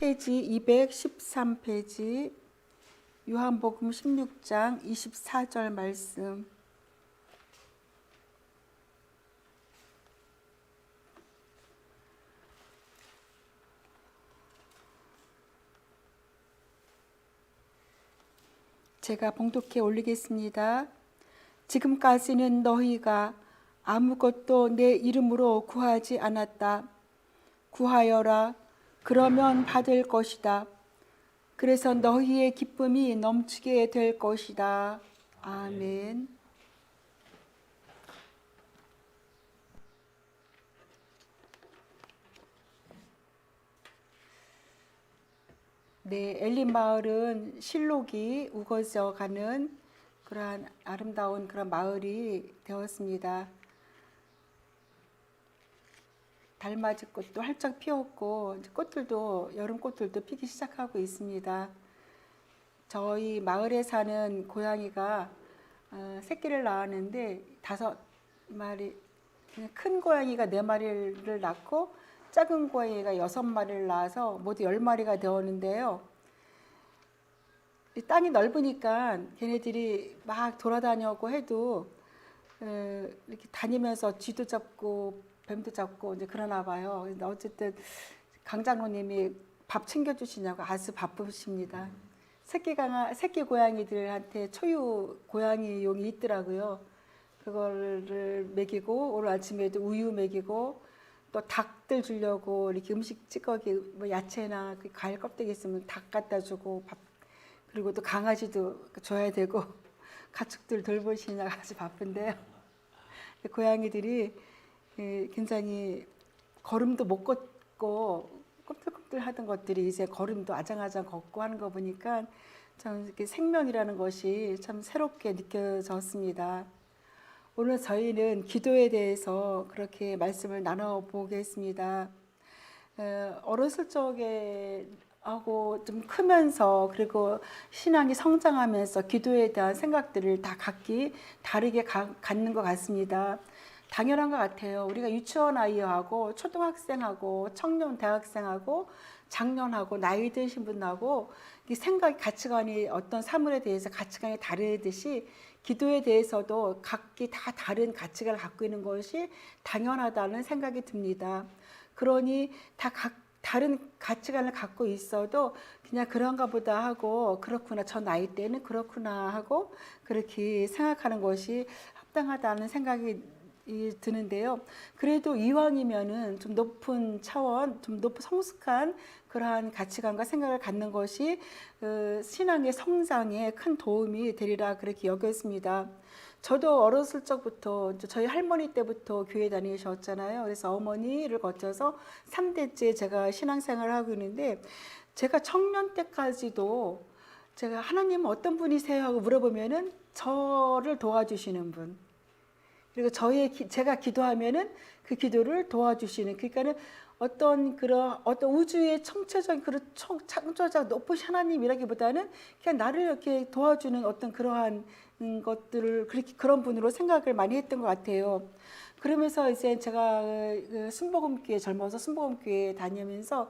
페이지 213페이지 요한복음 16장 24절 말씀. 제가 봉독해 올리겠습니다. 지금까지는 너희가 아무것도 내 이름으로 구하지 않았다. 구하여라. 그러면 받을 것이다. 그래서 너희의 기쁨이 넘치게 될 것이다. 아멘. 네, 엘린 마을은 실록이 우거져 가는 그러한 아름다운 그런 마을이 되었습니다. 달맞이 꽃도 활짝 피었고 꽃들도 여름 꽃들도 피기 시작하고 있습니다. 저희 마을에 사는 고양이가 새끼를 낳았는데 5마리, 큰 고양이가 4마리를 낳고 작은 고양이가 6마리를 낳아서 모두 10마리가 되었는데요. 땅이 넓으니까 걔네들이 막 돌아다니고 해도 이렇게 다니면서 쥐도 잡고 뱀도 잡고 이제 그러나 봐요. 근데 어쨌든 강 장로님이 밥 챙겨주시냐고 아주 바쁘십니다. 새끼 고양이들한테 초유 고양이용이 있더라고요. 그거를 먹이고 오늘 아침에도 우유 먹이고 또 닭들 주려고 이렇게 음식 찌꺼기 뭐 야채나 그 과일 껍데기 있으면 닭 갖다 주고 밥, 그리고 또 강아지도 줘야 되고 가축들 돌보시느라 아주 바쁜데요. 고양이들이 굉장히 걸음도 못 걷고 꿈틀꿈틀 하던 것들이 이제 걸음도 아장아장 걷고 하는 거 보니까 참 이렇게 생명이라는 것이 참 새롭게 느껴졌습니다. 오늘 저희는 기도에 대해서 그렇게 말씀을 나눠보겠습니다. 어렸을 적에 하고 좀 크면서 그리고 신앙이 성장하면서 기도에 대한 생각들을 다 각기 다르게 갖는 것 같습니다. 당연한 것 같아요. 우리가 유치원 아이하고 초등학생하고 청년 대학생하고 장년하고 나이 드신 분하고 생각 가치관이 어떤 사물에 대해서 가치관이 다르듯이 기도에 대해서도 각기 다 다른 가치관을 갖고 있는 것이 당연하다는 생각이 듭니다. 그러니 다 다른 가치관을 갖고 있어도 그냥 그런가 보다 하고 그렇구나 저 나이 때는 그렇구나 하고 그렇게 생각하는 것이 합당하다는 생각이 드는데요. 그래도 이왕이면은 좀 높은 차원, 좀 높은 성숙한 그러한 가치관과 생각을 갖는 것이 신앙의 성장에 큰 도움이 되리라 그렇게 여겼습니다. 저도 어렸을 적부터 저희 할머니 때부터 교회 다니셨잖아요. 그래서 어머니를 거쳐서 3대째 제가 신앙생활을 하고 있는데 제가 청년 때까지도 제가 하나님은 어떤 분이세요? 하고 물어보면은 저를 도와주시는 분. 그리고 제가 기도하면은 그 기도를 도와주시는, 그러니까는 어떤 우주의 총체적인 그런 창조자 높으신 하나님이라기보다는 그냥 나를 이렇게 도와주는 어떤 그러한 것들을 그렇게 그런 분으로 생각을 많이 했던 것 같아요. 그러면서 이제 제가 순복음교회 젊어서 순복음교회 다니면서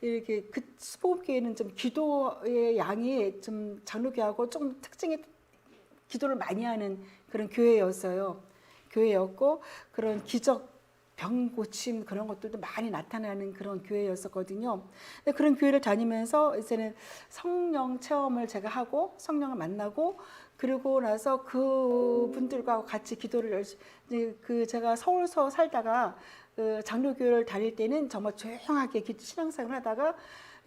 이렇게 그 순복음교회는 좀 기도의 양이 좀 장로교하고 좀 특징이 기도를 많이 하는 그런 교회였어요. 교회였고 그런 기적 병 고침 그런 것들도 많이 나타나는 그런 교회였었거든요. 근데 그런 교회를 다니면서 이제는 성령 체험을 제가 하고 성령을 만나고 그러고 나서 그 분들과 같이 기도를 열심히 제가 서울서 살다가 장로교회를 다닐 때는 정말 조용하게 신앙생활을 하다가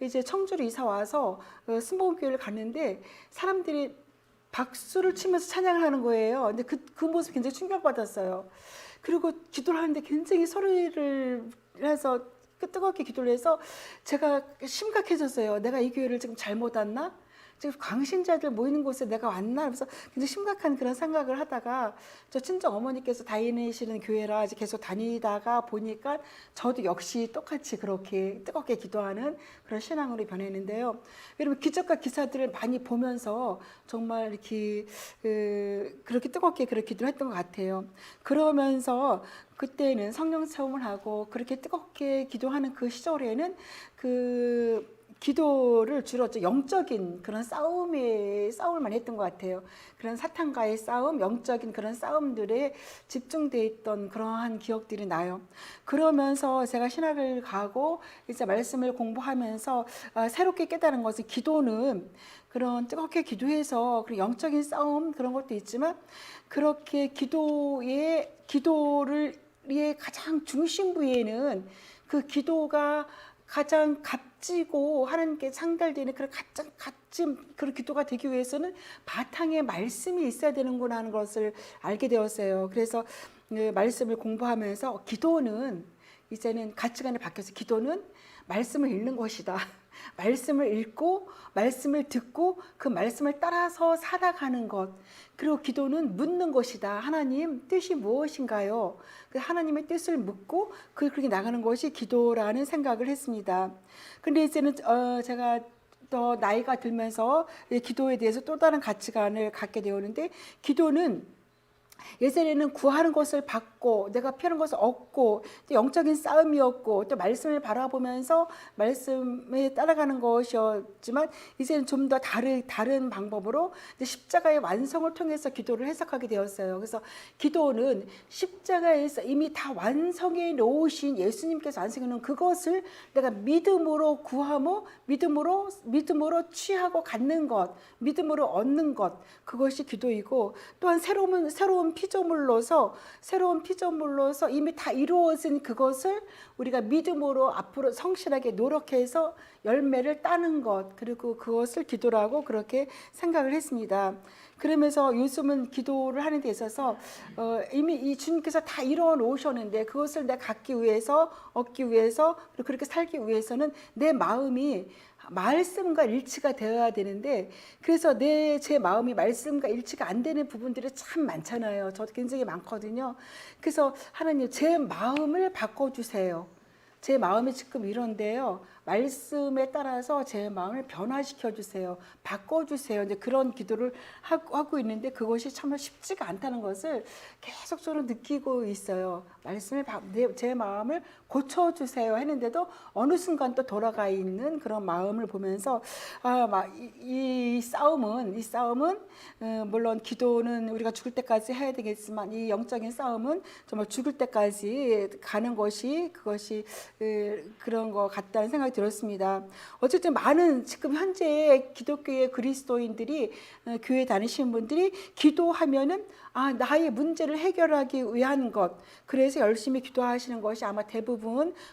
이제 청주로 이사 와서 순복음교회를 갔는데 사람들이 박수를 치면서 찬양을 하는 거예요. 근데 그 모습 굉장히 충격받았어요. 그리고 기도를 하는데 굉장히 소리를 해서 뜨겁게 기도를 해서 제가 심각해졌어요. 내가 이 교회를 지금 잘못 왔나? 지금 광신자들 모이는 곳에 내가 왔나? 그래서 굉장히 심각한 그런 생각을 하다가 저 친정 어머니께서 다니시는 교회라 이제 계속 다니다가 보니까 저도 역시 똑같이 그렇게 뜨겁게 기도하는 그런 신앙으로 변했는데요. 여러분 기적과 기사들을 많이 보면서 정말 이렇게 그렇게 뜨겁게 그렇게 기도를 했던 것 같아요. 그러면서 그때는 성령 체험을 하고 그렇게 뜨겁게 기도하는 그 시절에는 기도를 주로 영적인 그런 싸움만 했던 것 같아요. 그런 사탄과의 싸움, 영적인 그런 싸움들에 집중돼 있던 그러한 기억들이 나요. 그러면서 제가 신학을 가고 이제 말씀을 공부하면서 새롭게 깨달은 것은 기도는 그런 뜨겁게 기도해서 그런 영적인 싸움 그런 것도 있지만 그렇게 기도의 가장 중심부에는 그 기도가 가장 값지고 하나님께 상달되는 그런 가장 값진 그런 기도가 되기 위해서는 바탕에 말씀이 있어야 되는구나 하는 것을 알게 되었어요. 그래서 말씀을 공부하면서 기도는 이제는 가치관이 바뀌어서 기도는 말씀을 읽는 것이다. 말씀을 읽고 말씀을 듣고 그 말씀을 따라서 살아가는 것. 그리고 기도는 묻는 것이다. 하나님 뜻이 무엇인가요? 하나님의 뜻을 묻고 그렇게 나가는 것이 기도라는 생각을 했습니다. 근데 이제는 제가 더 나이가 들면서 기도에 대해서 또 다른 가치관을 갖게 되었는데 기도는 예전에는 구하는 것을 받고 내가 피하는 것을 얻고 또 영적인 싸움이었고 또 말씀을 바라보면서 말씀에 따라가는 것이었지만 이제는 좀 더 다른 방법으로 십자가의 완성을 통해서 기도를 해석하게 되었어요. 그래서 기도는 십자가에서 이미 다 완성해 놓으신 예수님께서 완성해 놓은 그것을 내가 믿음으로 구하고 믿음으로 취하고 갖는 것, 믿음으로 얻는 것, 그것이 기도이고 또한 새로운 피조물로서 이미 다 이루어진 그것을 우리가 믿음으로 앞으로 성실하게 노력해서 열매를 따는 것, 그리고 그것을 기도라고 그렇게 생각을 했습니다. 그러면서 요즘은 기도를 하는 데 있어서 이미 이 주님께서 다 이루어 놓으셨는데 그것을 내가 갖기 위해서 얻기 위해서 그리고 그렇게 살기 위해서는 내 마음이 말씀과 일치가 되어야 되는데 그래서 제 마음이 말씀과 일치가 안 되는 부분들이 참 많잖아요. 저도 굉장히 많거든요. 그래서 하나님 제 마음을 바꿔주세요. 제 마음이 지금 이런데요. 말씀에 따라서 제 마음을 변화시켜 주세요. 바꿔주세요. 이제 그런 기도를 하고 있는데 그것이 참 쉽지가 않다는 것을 계속적으로 느끼고 있어요. 제 마음을 고쳐주세요 했는데도 어느 순간 또 돌아가 있는 그런 마음을 보면서 이 싸움은 물론 기도는 우리가 죽을 때까지 해야 되겠지만 이 영적인 싸움은 정말 죽을 때까지 가는 것이 그것이 그런 것 같다는 생각이 들었습니다. 어쨌든 많은 지금 현재 기독교의 그리스도인들이 교회 다니시는 분들이 기도하면은 나의 문제를 해결하기 위한 것, 그래서 열심히 기도하시는 것이 아마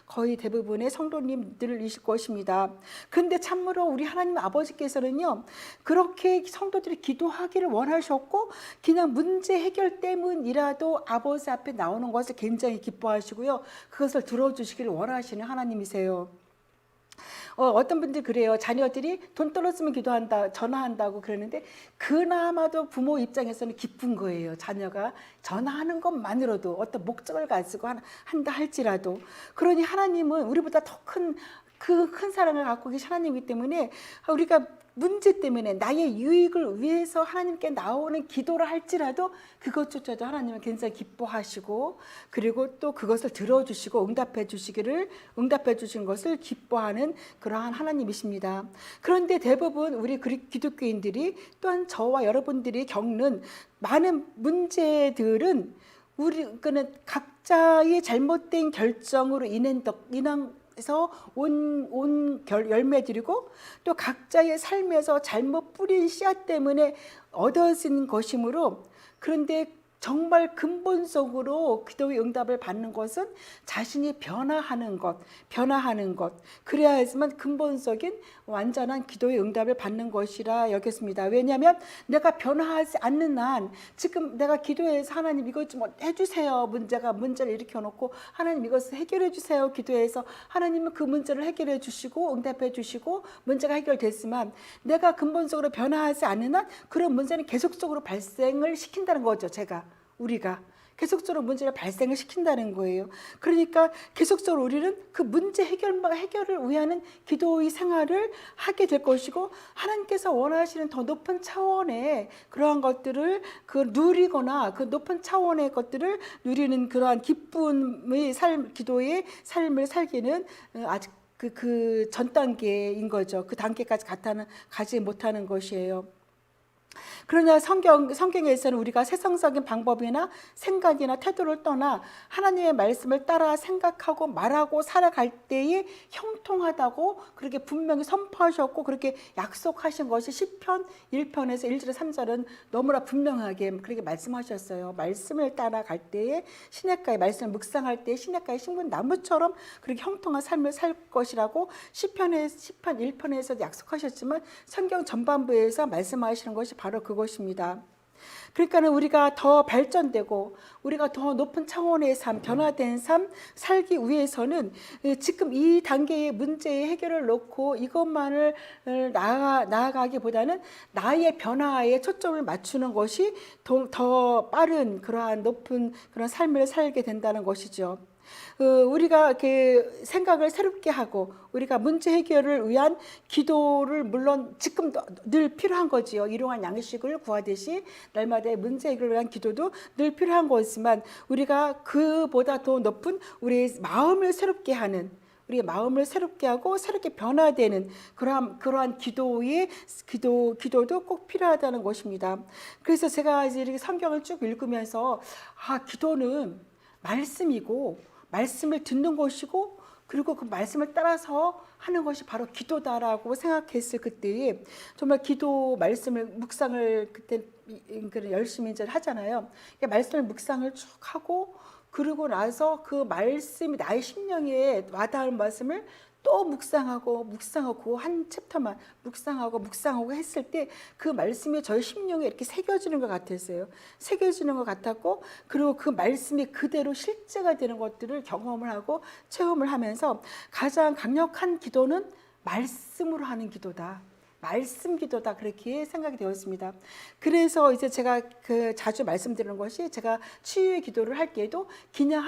거의 대부분의 성도님들이실 것입니다. 그런데 참으로 우리 하나님 아버지께서는요, 그렇게 성도들이 기도하기를 원하셨고 그냥 문제 해결 때문이라도 아버지 앞에 나오는 것을 굉장히 기뻐하시고요, 그것을 들어주시기를 원하시는 하나님이세요. 어떤 분들이 그래요. 자녀들이 돈 떨어지면 전화한다고 그러는데 그나마도 부모 입장에서는 기쁜 거예요. 자녀가 전화하는 것만으로도 어떤 목적을 가지고 한다 할지라도. 그러니 하나님은 우리보다 더 큰 사랑을 갖고 계신 하나님이기 때문에 우리가 문제 때문에 나의 유익을 위해서 하나님께 나오는 기도를 할지라도 그것조차도 하나님은 굉장히 기뻐하시고 그리고 또 그것을 들어주시고 응답해 주신 것을 기뻐하는 그러한 하나님이십니다. 그런데 대부분 우리 기독교인들이 또한 저와 여러분들이 겪는 많은 문제들은 우리는 각자의 잘못된 결정으로 인해서 온 열매들이고 또 각자의 삶에서 잘못 뿌린 씨앗 때문에 얻어진 것이므로, 그런데 정말 근본적으로 기도의 응답을 받는 것은 자신이 변화하는 것. 그래야지만 근본적인 완전한 기도의 응답을 받는 것이라 여겼습니다. 왜냐하면 내가 변화하지 않는 한 지금 내가 기도해서 하나님 이것 좀 해주세요. 문제를 일으켜놓고 하나님 이것을 해결해 주세요. 기도해서 하나님은 그 문제를 해결해 주시고 응답해 주시고 문제가 해결됐지만 내가 근본적으로 변화하지 않는 한 그런 문제는 계속적으로 발생을 시킨다는 거죠. 우리가 계속적으로 문제를 발생을 시킨다는 거예요. 그러니까 계속적으로 우리는 그 문제 해결을 위한 기도의 생활을 하게 될 것이고 하나님께서 원하시는 더 높은 차원의 그러한 것들을 누리거나 그 높은 차원의 것들을 누리는 그러한 기쁨의 기도의 삶을 살기는 아직 그 전 단계인 거죠. 그 단계까지 가지 못하는 것이에요. 그러나 성경에서는 우리가 세상적인 방법이나 생각이나 태도를 떠나 하나님의 말씀을 따라 생각하고 말하고 살아갈 때에 형통하다고 그렇게 분명히 선포하셨고 그렇게 약속하신 것이 시편 1편에서 1절 3절은 너무나 분명하게 그렇게 말씀하셨어요. 말씀을 따라갈 때에 시냇가에 말씀을 묵상할 때에 시냇가에 심은 나무처럼 그렇게 형통한 삶을 살 것이라고 시편 1편에서 약속하셨지만 성경 전반부에서 말씀하시는 것이 바로 그것입니다. 그러니까는 우리가 더 발전되고 우리가 더 높은 차원의 삶, 변화된 삶 살기 위해서는 지금 이 단계의 문제의 해결을 놓고 이것만을 나아가기보다는 나의 변화에 초점을 맞추는 것이 더 빠른 그러한 높은 그런 삶을 살게 된다는 것이죠. 우리가 그 생각을 새롭게 하고 우리가 문제 해결을 위한 기도를 물론 지금도 늘 필요한 거지요. 일용할 양식을 구하듯이 날마다의 문제 해결을 위한 기도도 늘 필요한 거지만 우리가 그보다 더 높은 우리의 마음을 새롭게 하는 우리의 마음을 새롭게 하고 새롭게 변화되는 그러한 기도도 꼭 필요하다는 것입니다. 그래서 제가 이제 이렇게 성경을 쭉 읽으면서 기도는 말씀이고 말씀을 듣는 것이고 그리고 그 말씀을 따라서 하는 것이 바로 기도다라고 생각했을 그때에 정말 기도 말씀을 묵상을 그때 열심히 이제 하잖아요. 말씀을 묵상을 쭉 하고 그러고 나서 그 말씀이 나의 심령에 와닿은 말씀을 또 묵상하고 한 챕터만 묵상하고 했을 때 그 말씀이 저의 심령에 이렇게 새겨지는 것 같았어요. 새겨지는 것 같았고 그리고 그 말씀이 그대로 실제가 되는 것들을 경험을 하고 체험을 하면서 가장 강력한 기도는 말씀으로 하는 기도다. 말씀 기도다 그렇게 생각이 되었습니다. 그래서 이제 제가 자주 말씀드리는 것이 제가 치유의 기도를 할 때에도 그냥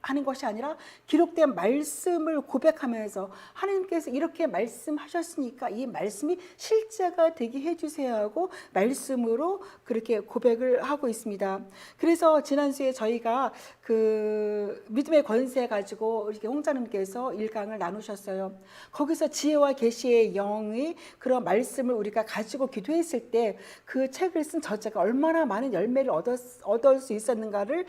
하는 것이 아니라 기록된 말씀을 고백하면서 하나님께서 이렇게 말씀하셨으니까 이 말씀이 실제가 되게 해주세요 하고 말씀으로 그렇게 고백을 하고 있습니다. 그래서 지난주에 저희가 그 믿음의 권세 가지고 이렇게 홍자님께서 1강을 나누셨어요. 거기서 지혜와 계시의 영의 그런 말씀을 우리가 가지고 기도했을 때 그 책을 쓴 저자가 얼마나 많은 열매를 얻을 수 있었는가를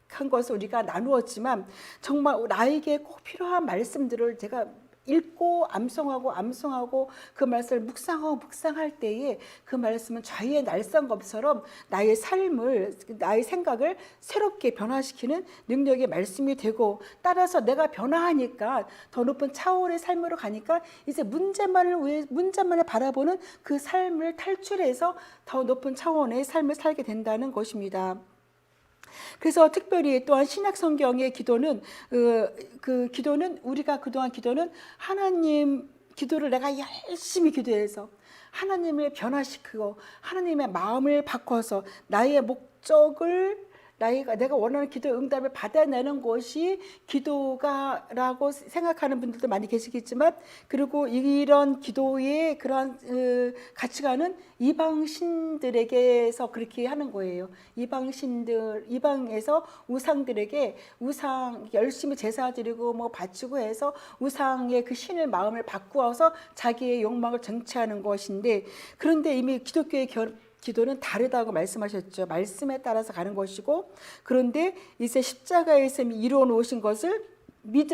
한 것을 우리가 나누었지만 정말 나에게 꼭 필요한 말씀들을 제가 읽고 암송하고 그 말씀을 묵상할 때에 그 말씀은 자유의 날성검처럼 나의 삶을 나의 생각을 새롭게 변화시키는 능력의 말씀이 되고 따라서 내가 변화하니까 더 높은 차원의 삶으로 가니까 이제 문제만을 바라보는 그 삶을 탈출해서 더 높은 차원의 삶을 살게 된다는 것입니다. 그래서 특별히 또한 신약 성경의 기도는 그 기도는 우리가 그동안 기도는 하나님 기도를 내가 열심히 기도해서 하나님을 변화시키고 하나님의 마음을 바꿔서 나의 목적을 내가 원하는 기도 응답을 받아내는 것이 기도가라고 생각하는 분들도 많이 계시겠지만 그리고 이런 기도의 그러한 가치관은 이방신들에게서 그렇게 하는 거예요. 이방에서 우상들에게 열심히 제사 드리고 뭐 바치고 해서 우상의 그 신의 마음을 바꾸어서 자기의 욕망을 정치하는 것인데 그런데 이미 기독교의 기도는 다르다고 말씀하셨죠. 말씀에 따라서 가는 것이고 그런데 이제 십자가에서 이루어 놓으신 것을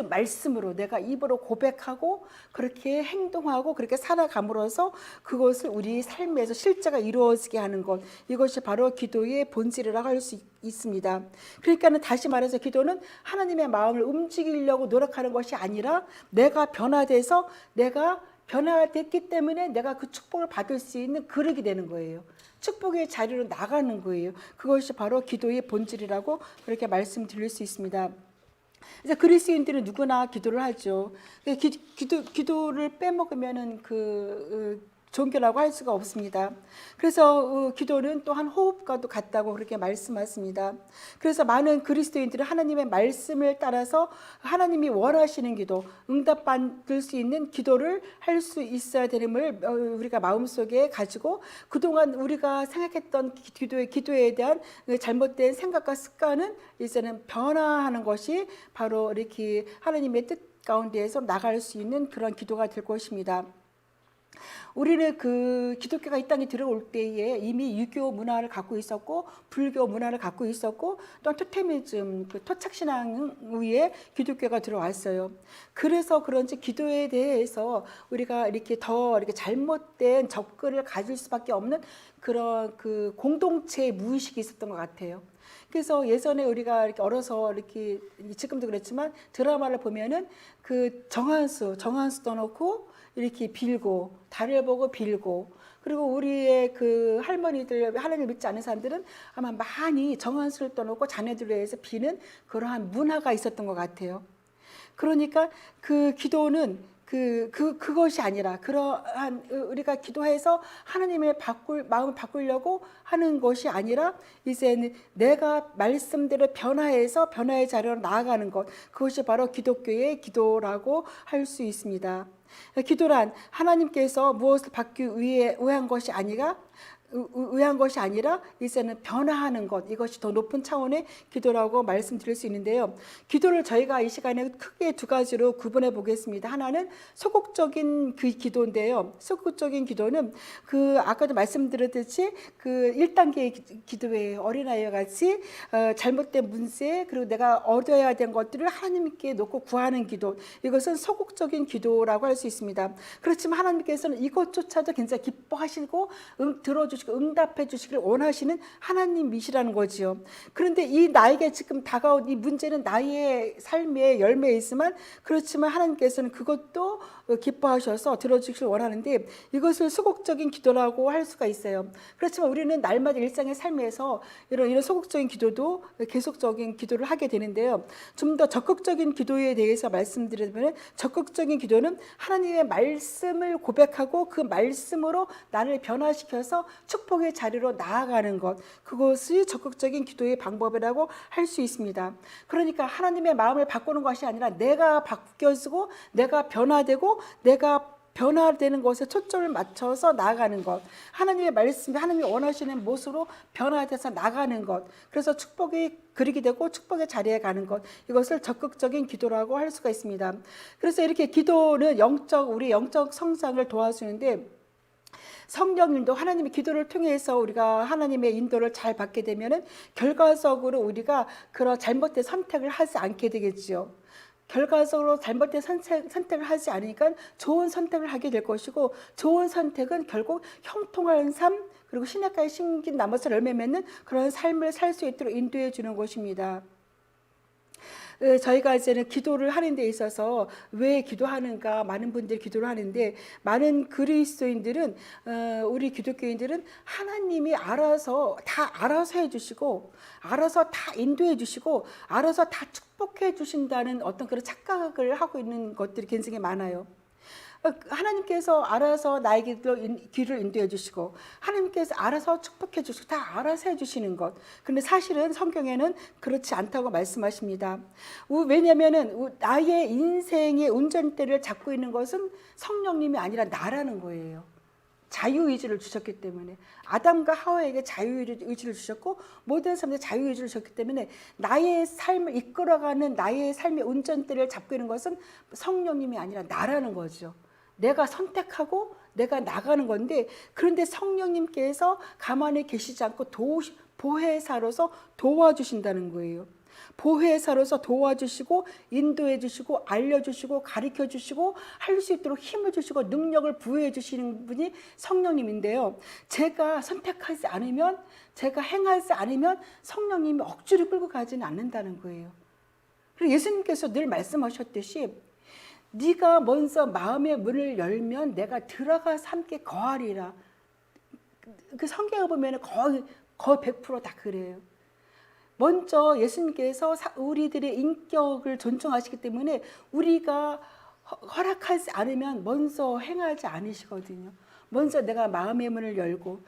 말씀으로 내가 입으로 고백하고 그렇게 행동하고 그렇게 살아감으로써 그것을 우리 삶에서 실제가 이루어지게 하는 것 이것이 바로 기도의 본질이라고 할 수 있습니다. 그러니까는 다시 말해서 기도는 하나님의 마음을 움직이려고 노력하는 것이 아니라 내가 변화돼서 내가 변화됐기 때문에 내가 그 축복을 받을 수 있는 그릇이 되는 거예요. 축복의 자리로 나가는 거예요. 그것이 바로 기도의 본질이라고 그렇게 말씀드릴 수 있습니다. 이제 그리스도인들은 누구나 기도를 하죠. 기도를 빼먹으면은 종교라고 할 수가 없습니다. 그래서 기도는 또한 호흡과도 같다고 그렇게 말씀하십니다. 그래서 많은 그리스도인들은 하나님의 말씀을 따라서 하나님이 원하시는 기도, 응답받을 수 있는 기도를 할 수 있어야 되는을 우리가 마음속에 가지고 그동안 우리가 생각했던 기도에 대한 잘못된 생각과 습관은 이제는 변화하는 것이 바로 이렇게 하나님의 뜻 가운데에서 나갈 수 있는 그런 기도가 될 것입니다. 우리는 그 기독교가 이 땅에 들어올 때에 이미 유교 문화를 갖고 있었고 불교 문화를 갖고 있었고 또 토테미즘, 그 토착신앙 위에 기독교가 들어왔어요. 그래서 그런지 기도에 대해서 우리가 이렇게 더 이렇게 잘못된 접근을 가질 수밖에 없는 그런 그 공동체 무의식이 있었던 것 같아요. 그래서 예전에 우리가 이렇게 어려서 이렇게 지금도 그렇지만 드라마를 보면은 그 정한수 떠놓고 이렇게 빌고 달을 보고 빌고 그리고 우리의 그 할머니들 하나님을 믿지 않는 사람들은 아마 많이 정한수를 떠놓고 자녀들을 위해서 비는 그러한 문화가 있었던 것 같아요. 그러니까 그 기도는 그것이 아니라 그러한 우리가 기도해서 하나님의 마음을 바꾸려고 하는 것이 아니라 이제는 내가 말씀대로 변화해서 변화의 자리로 나아가는 것, 그것이 바로 기독교의 기도라고 할 수 있습니다. 기도란 하나님께서 무엇을 받기 위해 위한 것이 아니라 이제는 변화하는 것, 이것이 더 높은 차원의 기도라고 말씀드릴 수 있는데요. 기도를 저희가 이 시간에 크게 두 가지로 구분해 보겠습니다. 하나는 소극적인 그 기도인데요. 소극적인 기도는 그 아까도 말씀드렸듯이 그 1단계의 기도예요. 어린아이와 같이 잘못된 문제 그리고 내가 얻어야 된 것들을 하나님께 놓고 구하는 기도, 이것은 소극적인 기도라고 할 수 있습니다. 그렇지만 하나님께서는 이것조차도 굉장히 기뻐하시고 들어주시고 응답해 주시기를 원하시는 하나님이시라는 거지요. 그런데 이 나에게 지금 다가온 이 문제는 나의 삶의 열매에 있지만 그렇지만 하나님께서는 그것도 기뻐하셔서 들어주시길 원하는데 이것을 소극적인 기도라고 할 수가 있어요. 그렇지만 우리는 날마다 일상의 삶에서 이런 소극적인 기도도 계속적인 기도를 하게 되는데요. 좀 더 적극적인 기도에 대해서 말씀드리면 적극적인 기도는 하나님의 말씀을 고백하고 그 말씀으로 나를 변화시켜서 축복의 자리로 나아가는 것, 그것이 적극적인 기도의 방법이라고 할 수 있습니다. 그러니까 하나님의 마음을 바꾸는 것이 아니라 내가 바뀌어지고 내가 변화되고 내가 변화되는 것에 초점을 맞춰서 나아가는 것, 하나님의 말씀이 하나님이 원하시는 모습으로 변화돼서 나가는 것, 그래서 축복이 그리게 되고 축복의 자리에 가는 것, 이것을 적극적인 기도라고 할 수가 있습니다. 그래서 이렇게 기도는 우리 영적 성장을 도와주는데 성령님도 하나님의 기도를 통해서 우리가 하나님의 인도를 잘 받게 되면은 결과적으로 우리가 그런 잘못된 선택을 하지 않게 되겠지요. 결과적으로 잘못된 선택을 하지 않으니까 좋은 선택을 하게 될 것이고 좋은 선택은 결국 형통한 삶 그리고 신약까지 심긴 나머지 열매 맺는 그런 삶을 살 수 있도록 인도해 주는 것입니다. 저희가 이제는 기도를 하는 데 있어서 왜 기도하는가 많은 분들이 기도를 하는데 많은 그리스도인들은 우리 기독교인들은 하나님이 알아서 해주시고 알아서 다 인도해 주시고 알아서 다 축복해 주신다는 어떤 그런 착각을 하고 있는 것들이 굉장히 많아요. 하나님께서 알아서 나에게 길을 인도해 주시고 하나님께서 알아서 축복해 주시고 다 알아서 해주시는 것. 그런데 사실은 성경에는 그렇지 않다고 말씀하십니다. 왜냐하면 나의 인생의 운전대를 잡고 있는 것은 성령님이 아니라 나라는 거예요. 자유의지를 주셨기 때문에 아담과 하와에게 자유의지를 주셨고 모든 사람들이 자유의지를 주셨기 때문에 나의 삶을 이끌어가는 나의 삶의 운전대를 잡고 있는 것은 성령님이 아니라 나라는 거죠. 내가 선택하고 내가 나가는 건데 그런데 성령님께서 가만히 계시지 않고 보혜사로서 도와주신다는 거예요. 보혜사로서 도와주시고 인도해 주시고 알려주시고 가르쳐 주시고 할 수 있도록 힘을 주시고 능력을 부여해 주시는 분이 성령님인데요. 제가 선택하지 않으면 제가 행하지 않으면 성령님이 억지로 끌고 가지는 않는다는 거예요. 그리고 예수님께서 늘 말씀하셨듯이 네가 먼저 마음의 문을 열면 내가 들어가서 함께 거하리라. 그 성경을 보면 거의 100%다 그래요. 먼저 예수님께서 우리들의 인격을 존중하시기 때문에 우리가 허락하지 않으면 먼저 행하지 않으시거든요. 먼저 내가 마음의 문을 열고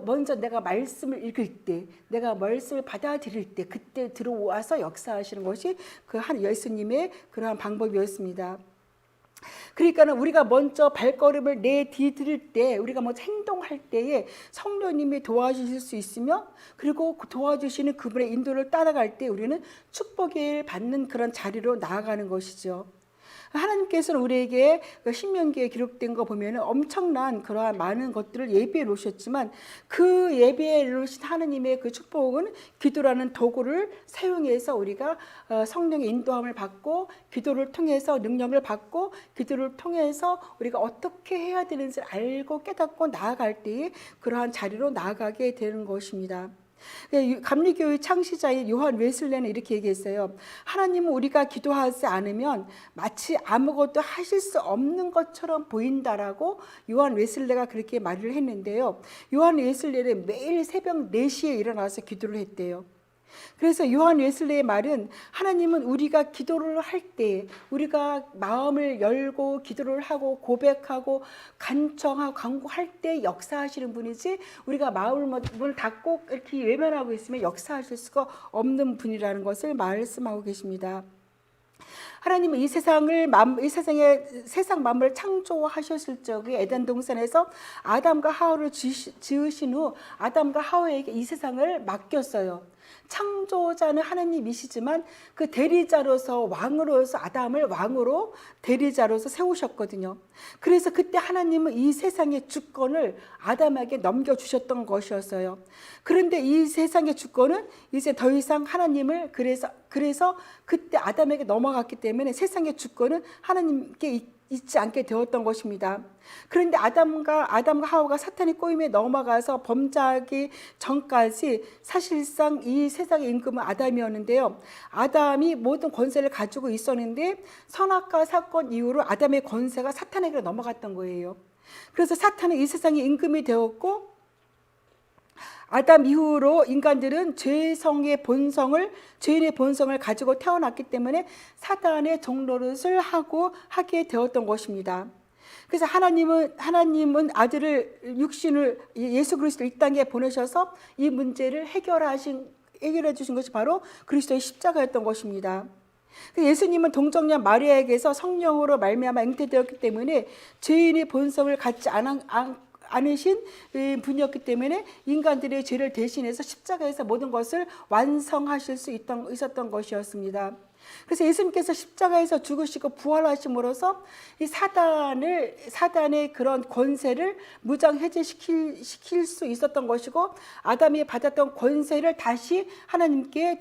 먼저 내가 말씀을 읽을 때 내가 말씀을 받아들일 때 그때 들어와서 역사하시는 것이 그 한 예수님의 그러한 방법이었습니다. 그러니까는 우리가 먼저 발걸음을 내디딜 때 우리가 먼저 행동할 때에 성령님이 도와주실 수 있으며 그리고 도와주시는 그분의 인도를 따라갈 때 우리는 축복을 받는 그런 자리로 나아가는 것이죠. 하나님께서는 우리에게 신명기에 기록된 거 보면 엄청난 그러한 많은 것들을 예비해 놓으셨지만 그 예비해 놓으신 하나님의 그 축복은 기도라는 도구를 사용해서 우리가 성령의 인도함을 받고 기도를 통해서 능력을 받고 기도를 통해서 우리가 어떻게 해야 되는지를 알고 깨닫고 나아갈 때에 그러한 자리로 나아가게 되는 것입니다. 감리교의 창시자인 요한 웨슬레는 이렇게 얘기했어요. 하나님은 우리가 기도하지 않으면 마치 아무것도 하실 수 없는 것처럼 보인다라고 요한 웨슬레가 그렇게 말을 했는데요. 요한 웨슬레는 매일 새벽 4시에 일어나서 기도를 했대요. 그래서 요한 웨슬레의 말은 하나님은 우리가 기도를 할 때 우리가 마음을 열고 기도를 하고 고백하고 간청하고 간구할 때 역사하시는 분이지 우리가 마음을 닫고 이렇게 외면하고 있으면 역사하실 수가 없는 분이라는 것을 말씀하고 계십니다. 하나님은 이 세상의 세상 만물을 창조하셨을 적에 에덴 동산에서 아담과 하와를 지으신 후 아담과 하와에게 이 세상을 맡겼어요. 창조자는 하나님이시지만 그 대리자로서 왕으로서 아담을 왕으로 대리자로서 세우셨거든요. 그래서 그때 하나님은 이 세상의 주권을 아담에게 넘겨주셨던 것이었어요. 그런데 이 세상의 주권은 이제 더 이상 하나님을 그래서 그때 아담에게 넘어갔기 때문에 세상의 주권은 하나님께 있지 않게 되었던 것입니다. 그런데 아담과 하와가 사탄의 꼬임에 넘어가서 범죄하기 전까지 사실상 이 세상의 임금은 아담이었는데요. 아담이 모든 권세를 가지고 있었는데 선악과 사건 이후로 아담의 권세가 사탄에게 넘어갔던 거예요. 그래서 사탄은 이 세상의 임금이 되었고 아담 이후로 인간들은 죄인의 본성을 가지고 태어났기 때문에 사단의 종노릇을 하게 되었던 것입니다. 그래서 하나님은 아들을 육신을 예수 그리스도를 이 땅에 보내셔서 이 문제를 해결해 주신 것이 바로 그리스도의 십자가였던 것입니다. 예수님은 동정녀 마리아에게서 성령으로 말미암아 잉태되었기 때문에 죄인의 본성을 갖지 않으신 분이었기 때문에 인간들의 죄를 대신해서 십자가에서 모든 것을 완성하실 수 있었던 것이었습니다. 그래서 예수님께서 십자가에서 죽으시고 부활하심으로써 이 사단의 그런 권세를 무장해제시킬 수 있었던 것이고 아담이 받았던 권세를 다시 하나님께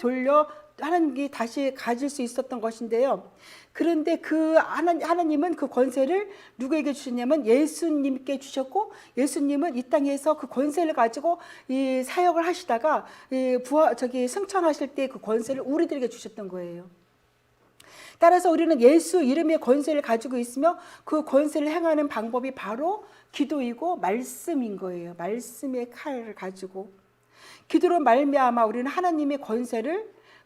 다시 가질 수 있었던 것인데요. 그런데 하나님은 그 권세를 누구에게 주셨냐면 예수님께 주셨고 예수님은 이 땅에서 그 권세를 가지고 이 사역을 하시다가 승천하실 때 그 권세를 우리들에게 주셨던 거예요. 따라서 우리는 예수 이름의 권세를 가지고 있으며 그 권세를 행하는 방법이 바로 기도이고 말씀인 거예요. 말씀의 칼을 가지고 기도로 말미암아 우리는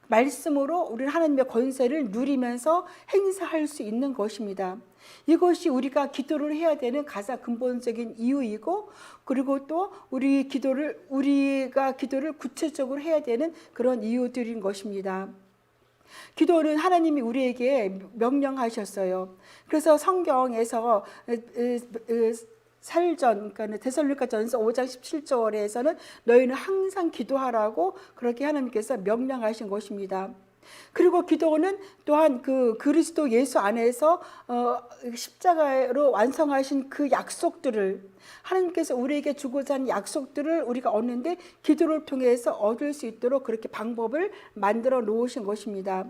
말씀으로 우리는 하나님의 권세를 누리면서 행사할 수 있는 것입니다. 이것이 우리가 기도를 해야 되는 가장 근본적인 이유이고 그리고 또 우리가 기도를 구체적으로 해야 되는 그런 이유들인 것입니다. 기도는 하나님이 우리에게 명령하셨어요. 그래서 성경에서 그러니까 데살로니가전서 5장 17절에서는 너희는 항상 기도하라고 그렇게 하나님께서 명령하신 것입니다. 그리고 기도는 또한 그 그리스도 예수 안에서 십자가로 완성하신 그 약속들을 하나님께서 우리에게 주고자 하는 약속들을 우리가 얻는데 기도를 통해서 얻을 수 있도록 그렇게 방법을 만들어 놓으신 것입니다.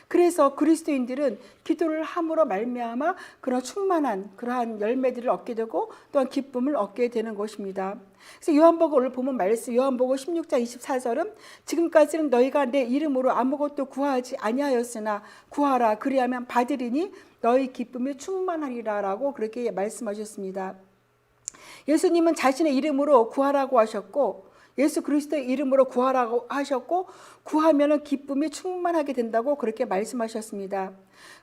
그래서 그리스도인들은 기도를 함으로 말미암아 그런 충만한 그러한 열매들을 얻게 되고 또한 기쁨을 얻게 되는 것입니다. 그래서 요한복음 오늘 보면 요한복음 16장 24절은 지금까지는 너희가 내 이름으로 아무것도 구하지 아니하였으나 구하라 그리하면 받으리니 너희 기쁨이 충만하리라라고 그렇게 말씀하셨습니다. 예수님은 자신의 이름으로 구하라고 하셨고 예수 그리스도의 이름으로 구하라고 하셨고 구하면 기쁨이 충만하게 된다고 그렇게 말씀하셨습니다.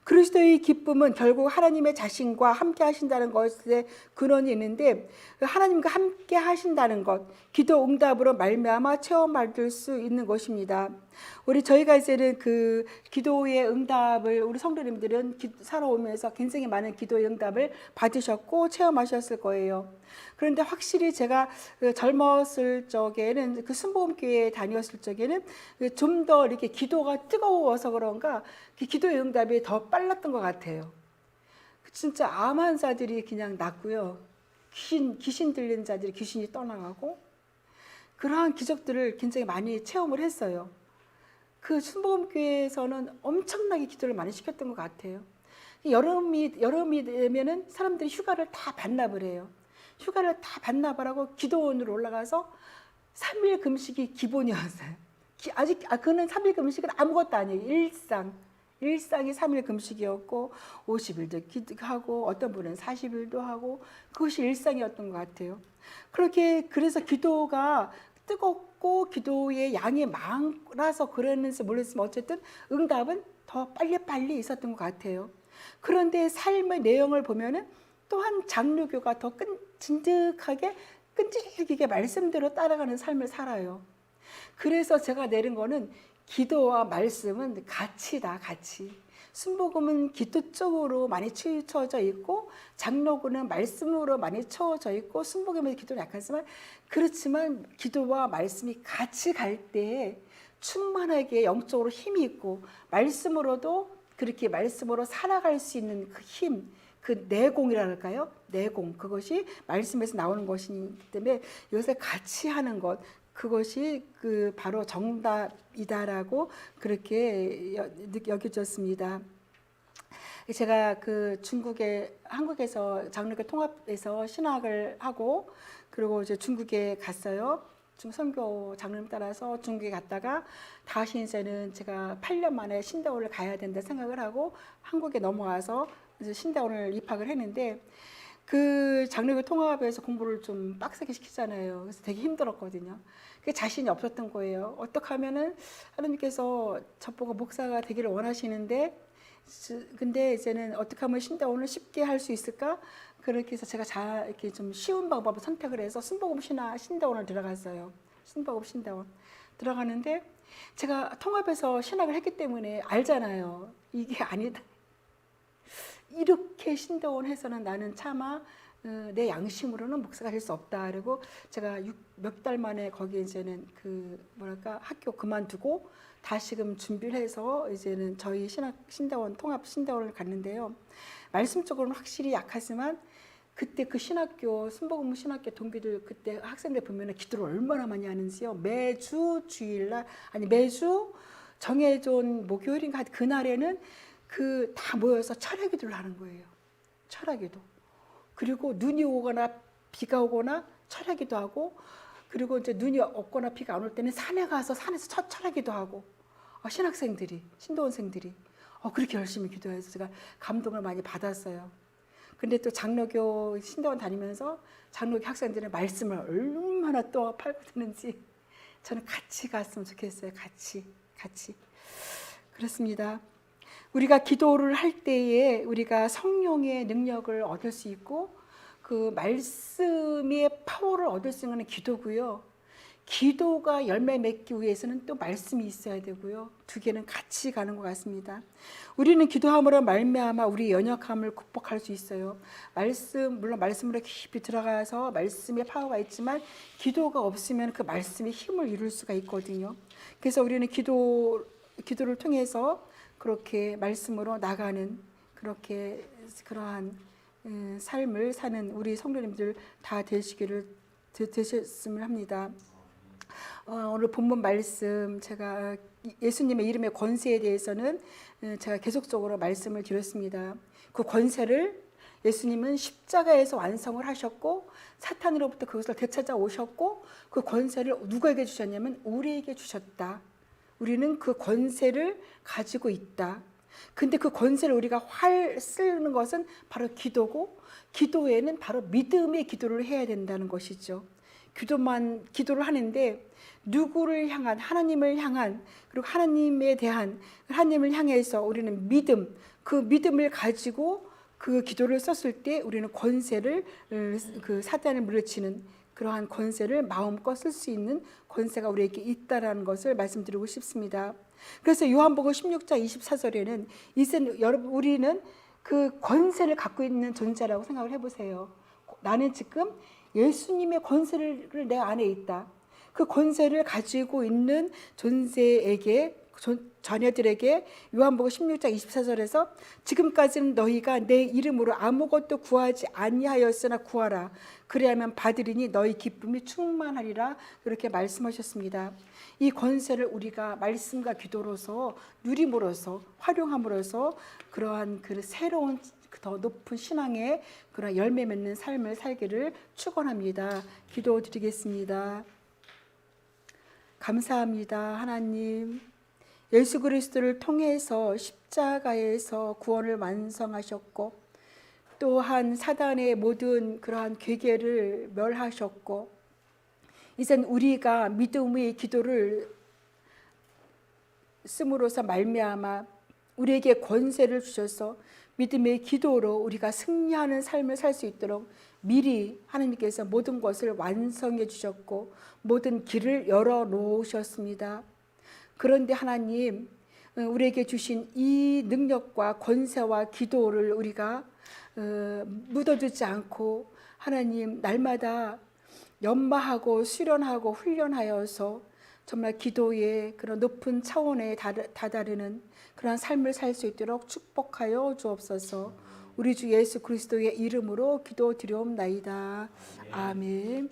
그리스도의 기쁨은 결국 하나님의 자신과 함께 하신다는 것에 근원이 있는데 하나님과 함께 하신다는 것, 기도 응답으로 말미암아 체험받을 수 있는 것입니다. 저희가 이제는 그 기도의 응답을 우리 성도님들은 살아오면서 굉장히 많은 기도의 응답을 받으셨고 체험하셨을 거예요. 그런데 확실히 제가 젊었을 적에는 그 순복음교회에 다녔을 적에는 좀 더 이렇게 기도가 뜨거워서 그런가 기도의 응답이 더 빨랐던 것 같아요. 진짜 암 환자들이 그냥 낫고요. 귀신 들린 자들이 귀신이 떠나가고 그러한 기적들을 굉장히 많이 체험을 했어요. 그 순복음교회에서는 엄청나게 기도를 많이 시켰던 것 같아요. 여름이 되면은 사람들이 휴가를 다 반납을 해요. 휴가를 다 반납을 하고 기도원으로 올라가서 3일 금식이 기본이었어요. 그는 3일 금식은 아무것도 아니에요. 일상이 3일 금식이었고 50일도 기도하고 어떤 분은 40일도 하고 그것이 일상이었던 것 같아요. 그래서 기도가 뜨겁고 기도의 양이 많아서 그랬는지 모르겠지만 어쨌든 응답은 더 빨리빨리 있었던 것 같아요. 그런데 삶의 내용을 보면은 또한 장로교가 더 진득하게 끈질기게 말씀대로 따라가는 삶을 살아요. 그래서 제가 내린 거는 기도와 말씀은 같이다, 같이. 순복음은 기도 쪽으로 많이 치우쳐져 있고 장로교는 말씀으로 많이 채워져 있고 순복음에서 기도는 약하지만 그렇지만 기도와 말씀이 같이 갈 때 충만하게 영적으로 힘이 있고 말씀으로도 그렇게 말씀으로 살아갈 수 있는 그 힘, 그 내공이랄까요? 내공, 그것이 말씀에서 나오는 것이기 때문에 이것을 같이 하는 것, 그것이 바로 정답이다라고 그렇게 여겨졌습니다. 제가 한국에서 장로교 통합에서 신학을 하고 그리고 이제 중국에 갔어요. 선교 장로님 따라서 중국에 갔다가 다시 이제는 제가 8년 만에 신대원을 가야 된다 생각을 하고 한국에 넘어와서 이제 신대원을 입학을 했는데 그 장로교 통합에서 공부를 좀 빡세게 시키잖아요. 그래서 되게 힘들었거든요. 그게 자신이 없었던 거예요. 어떻게 하면은 하나님께서 저보고 목사가 되기를 원하시는데 근데 이제는 어떻게 하면 신대원을 쉽게 할 수 있을까? 그렇게 해서 제가 이렇게 좀 쉬운 방법을 선택을 해서 순복음 신대원을 들어갔어요. 순복음 신대원 들어가는데 제가 통합에서 신학을 했기 때문에 알잖아요. 이게 아니다. 이렇게 신대원 해서는 나는 차마 내 양심으로는 목사가 될 수 없다. 그리고 제가 몇 달 만에 거기 이제는 학교 그만두고 다시금 준비를 해서 이제는 저희 신대원 통합 신대원을 갔는데요. 말씀적으로는 확실히 약하지만 그때 그 순복음 신학교 동기들 그때 학생들 보면은 기도를 얼마나 많이 하는지요. 매주 주일날 매주 정해진 목요일인가 그날에는 다 모여서 철야 기도를 하는 거예요. 철야 기도. 그리고 눈이 오거나 비가 오거나 철야 기도하고 그리고 이제 눈이 없거나 비가 안 올 때는 산에 가서 산에서 철야 기도하고 신도원생들이 그렇게 열심히 기도해서 제가 감동을 많이 받았어요. 근데 또 장로교 신대원 다니면서 장로교 학생들의 말씀을 얼마나 또 팔고 드는지 저는 같이 갔으면 좋겠어요. 같이. 그렇습니다. 우리가 기도를 할 때에 우리가 성령의 능력을 얻을 수 있고 그 말씀의 파워를 얻을 수 있는 기도고요. 기도가 열매 맺기 위해서는 또 말씀이 있어야 되고요. 두 개는 같이 가는 것 같습니다. 우리는 기도함으로 말미암아 우리 연약함을 극복할 수 있어요. 물론 말씀으로 깊이 들어가서 말씀의 파워가 있지만 기도가 없으면 그 말씀의 힘을 이룰 수가 있거든요. 그래서 우리는 기도를 통해서 그렇게 말씀으로 나가는 그러한 삶을 사는 우리 성도님들 다 되셨으면 합니다. 오늘 본문 말씀 제가 예수님의 이름의 권세에 대해서는 제가 계속적으로 말씀을 드렸습니다. 그 권세를 예수님은 십자가에서 완성을 하셨고 사탄으로부터 그것을 되찾아 오셨고 그 권세를 누구에게 주셨냐면 우리에게 주셨다. 우리는 그 권세를 가지고 있다. 근데 그 권세를 우리가 쓰는 것은 바로 기도고 기도에는 바로 믿음의 기도를 해야 된다는 것이죠. 기도를 하는데 누구를 향한 하나님을 향한 그리고 하나님을 향해서 우리는 그 믿음을 가지고 그 기도를 썼을 때 우리는 권세를 그 사단을 물리치는 그러한 권세를 마음껏 쓸 수 있는 권세가 우리에게 있다라는 것을 말씀드리고 싶습니다. 그래서 요한복음 16장 24절에는 이제 우리는 그 권세를 갖고 있는 존재라고 생각을 해보세요. 나는 지금 예수님의 권세를 내 안에 있다. 그 권세를 가지고 있는 존재에게 자녀들에게 요한복음 16장 24절에서 지금까지는 너희가 내 이름으로 아무것도 구하지 아니하였으나 구하라. 그리하면 받으리니 너희 기쁨이 충만하리라. 그렇게 말씀하셨습니다. 이 권세를 우리가 말씀과 기도로서 누림으로써 활용함으로써 그러한 그 새로운 더 높은 신앙의 그런 열매 맺는 삶을 살기를 축원합니다. 기도드리겠습니다. 감사합니다. 하나님, 예수 그리스도를 통해서 십자가에서 구원을 완성하셨고 또한 사단의 모든 그러한 괴계를 멸하셨고 이젠 우리가 믿음의 기도를 씀으로써 말미암아 우리에게 권세를 주셔서 믿음의 기도로 우리가 승리하는 삶을 살 수 있도록 미리 하나님께서 모든 것을 완성해 주셨고 모든 길을 열어 놓으셨습니다. 그런데 하나님, 우리에게 주신 이 능력과 권세와 기도를 우리가 묻어두지 않고 하나님 날마다 연마하고 수련하고 훈련하여서 정말 기도의 그런 높은 차원에 다다르는 그런 삶을 살 수 있도록 축복하여 주옵소서. 우리 주 예수 그리스도의 이름으로 기도드리옵나이다. 아멘.